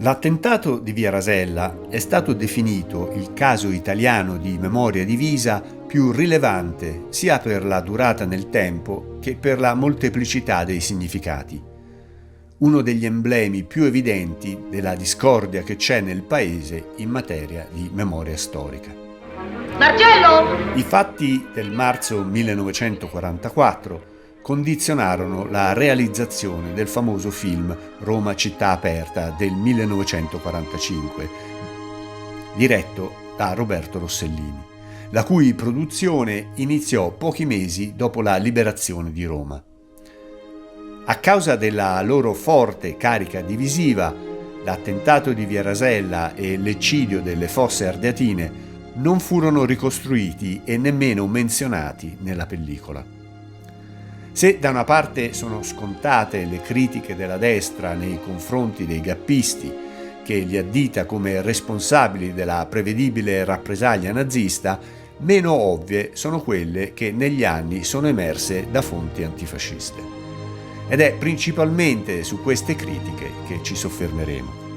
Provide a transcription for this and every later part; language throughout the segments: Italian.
L'attentato di Via Rasella è stato definito il caso italiano di memoria divisa più rilevante sia per la durata nel tempo che per la molteplicità dei significati. Uno degli emblemi più evidenti della discordia che c'è nel paese in materia di memoria storica. Marcello! I fatti del marzo 1944 condizionarono la realizzazione del famoso film Roma città aperta del 1945, diretto da Roberto Rossellini, la cui produzione iniziò pochi mesi dopo la liberazione di Roma. A causa della loro forte carica divisiva, l'attentato di Via Rasella e l'eccidio delle Fosse Ardeatine non furono ricostruiti e nemmeno menzionati nella pellicola. Se da una parte sono scontate le critiche della destra nei confronti dei gappisti, che li addita come responsabili della prevedibile rappresaglia nazista, meno ovvie sono quelle che negli anni sono emerse da fonti antifasciste. Ed è principalmente su queste critiche che ci soffermeremo.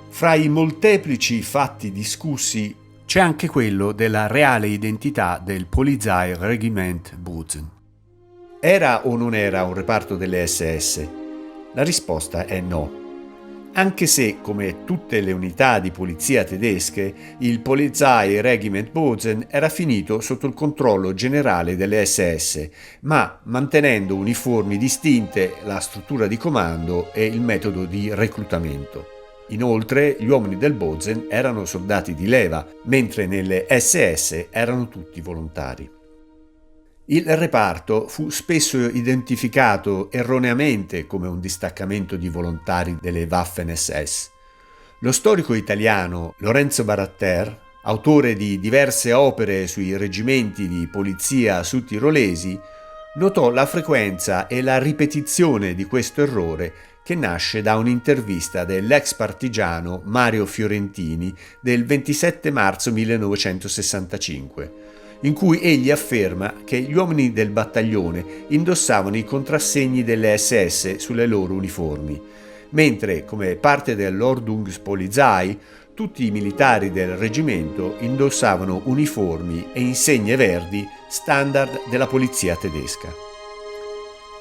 Fra i molteplici fatti discussi c'è anche quello della reale identità del Polizeiregiment Bozen. Era o non era un reparto delle SS? La risposta è no. Anche se, come tutte le unità di polizia tedesche, il Polizeiregiment Bozen era finito sotto il controllo generale delle SS, ma mantenendo uniformi distinte la struttura di comando e il metodo di reclutamento. Inoltre, gli uomini del Bozen erano soldati di leva, mentre nelle SS erano tutti volontari. Il reparto fu spesso identificato erroneamente come un distaccamento di volontari delle Waffen-SS. Lo storico italiano Lorenzo Baratter, autore di diverse opere sui reggimenti di polizia sudtirolesi, notò la frequenza e la ripetizione di questo errore che nasce da un'intervista dell'ex partigiano Mario Fiorentini del 27 marzo 1965. In cui egli afferma che gli uomini del battaglione indossavano i contrassegni delle SS sulle loro uniformi, mentre, come parte dell'Ordnungspolizei, tutti i militari del reggimento indossavano uniformi e insegne verdi standard della polizia tedesca.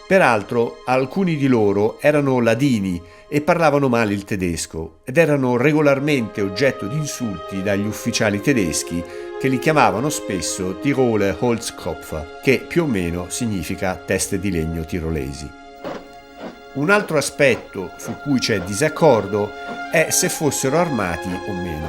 Peraltro, alcuni di loro erano ladini e parlavano male il tedesco ed erano regolarmente oggetto di insulti dagli ufficiali tedeschi che li chiamavano spesso Tiroler Holzkopf, che più o meno significa teste di legno tirolesi. Un altro aspetto su cui c'è disaccordo è se fossero armati o meno.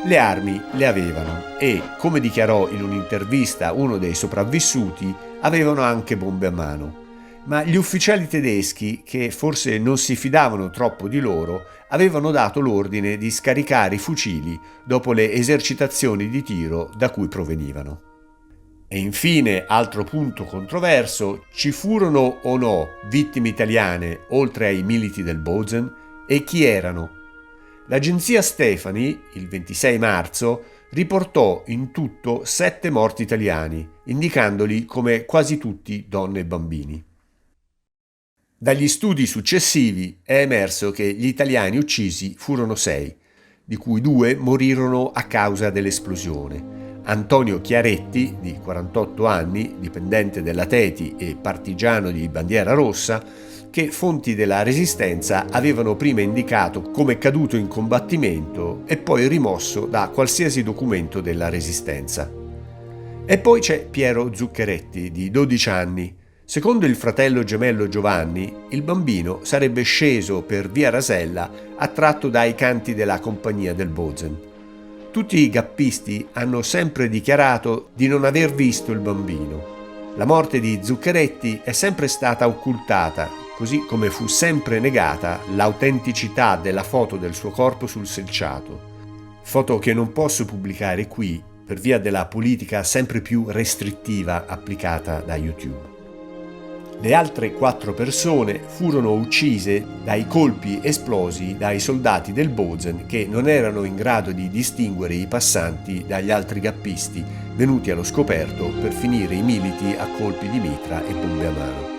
Le armi le avevano e, come dichiarò in un'intervista uno dei sopravvissuti, avevano anche bombe a mano. Ma gli ufficiali tedeschi, che forse non si fidavano troppo di loro, avevano dato l'ordine di scaricare i fucili dopo le esercitazioni di tiro da cui provenivano. E infine, altro punto controverso, ci furono o no vittime italiane oltre ai militi del Bozen? E chi erano? L'agenzia Stefani, il 26 marzo, riportò in tutto 7 morti italiani, indicandoli come quasi tutti donne e bambini. Dagli studi successivi è emerso che gli italiani uccisi furono 6, di cui 2 morirono a causa dell'esplosione. Antonio Chiaretti, di 48 anni, dipendente della Teti e partigiano di bandiera rossa, che fonti della Resistenza avevano prima indicato come caduto in combattimento e poi rimosso da qualsiasi documento della Resistenza. E poi c'è Piero Zuccheretti, di 12 anni. Secondo il fratello gemello Giovanni, il bambino sarebbe sceso per Via Rasella attratto dai canti della compagnia del Bozen. Tutti i gappisti hanno sempre dichiarato di non aver visto il bambino. La morte di Zuccheretti è sempre stata occultata, così come fu sempre negata l'autenticità della foto del suo corpo sul selciato. Foto che non posso pubblicare qui per via della politica sempre più restrittiva applicata da YouTube. Le altre 4 persone furono uccise dai colpi esplosi dai soldati del Bozen che non erano in grado di distinguere i passanti dagli altri gappisti venuti allo scoperto per finire i militi a colpi di mitra e bombe a mano.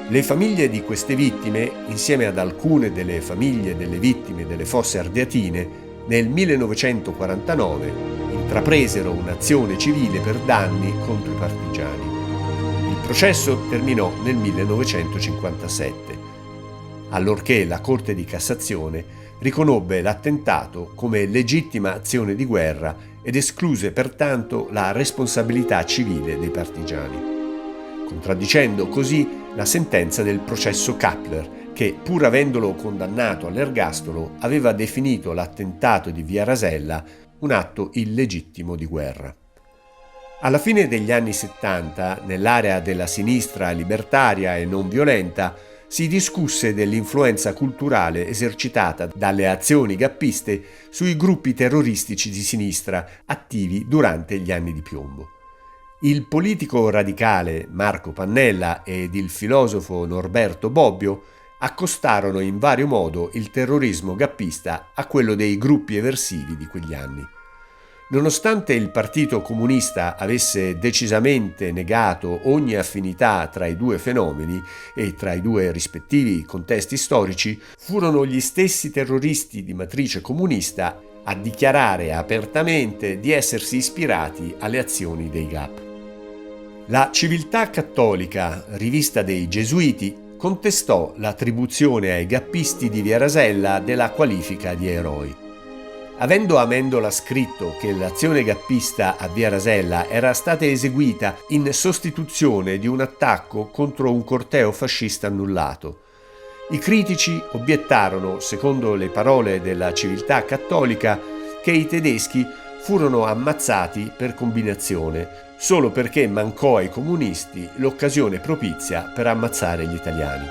Le famiglie di queste vittime, insieme ad alcune delle famiglie delle vittime delle Fosse Ardeatine, nel 1949 intrapresero un'azione civile per danni contro i partigiani. Il processo terminò nel 1957, allorché la Corte di Cassazione riconobbe l'attentato come legittima azione di guerra ed escluse pertanto la responsabilità civile dei partigiani, contraddicendo così la sentenza del processo Kappler, che, pur avendolo condannato all'ergastolo, aveva definito l'attentato di Via Rasella un atto illegittimo di guerra. Alla fine degli anni 70, nell'area della sinistra libertaria e non violenta, si discusse dell'influenza culturale esercitata dalle azioni gappiste sui gruppi terroristici di sinistra attivi durante gli anni di piombo. Il politico radicale Marco Pannella ed il filosofo Norberto Bobbio accostarono in vario modo il terrorismo gappista a quello dei gruppi eversivi di quegli anni. Nonostante il Partito Comunista avesse decisamente negato ogni affinità tra i due fenomeni e tra i due rispettivi contesti storici, furono gli stessi terroristi di matrice comunista a dichiarare apertamente di essersi ispirati alle azioni dei GAP. La Civiltà Cattolica, rivista dei Gesuiti, contestò l'attribuzione ai gappisti di Via Rasella della qualifica di eroi. Avendo Amendola scritto che l'azione gappista a Via Rasella era stata eseguita in sostituzione di un attacco contro un corteo fascista annullato, i critici obiettarono, secondo le parole della Civiltà Cattolica, che i tedeschi furono ammazzati per combinazione, solo perché mancò ai comunisti l'occasione propizia per ammazzare gli italiani.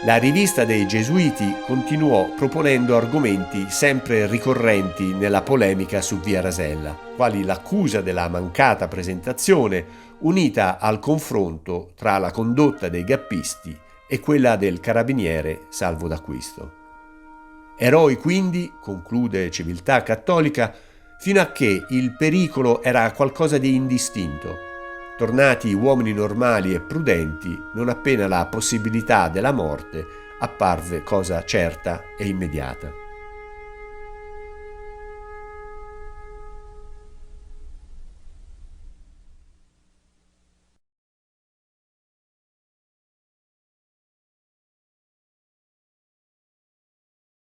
La rivista dei Gesuiti continuò proponendo argomenti sempre ricorrenti nella polemica su Via Rasella, quali l'accusa della mancata presentazione, unita al confronto tra la condotta dei gappisti e quella del carabiniere Salvo d'Acquisto. Eroi quindi, conclude Civiltà Cattolica, fino a che il pericolo era qualcosa di indistinto, tornati uomini normali e prudenti non appena la possibilità della morte apparve cosa certa e immediata.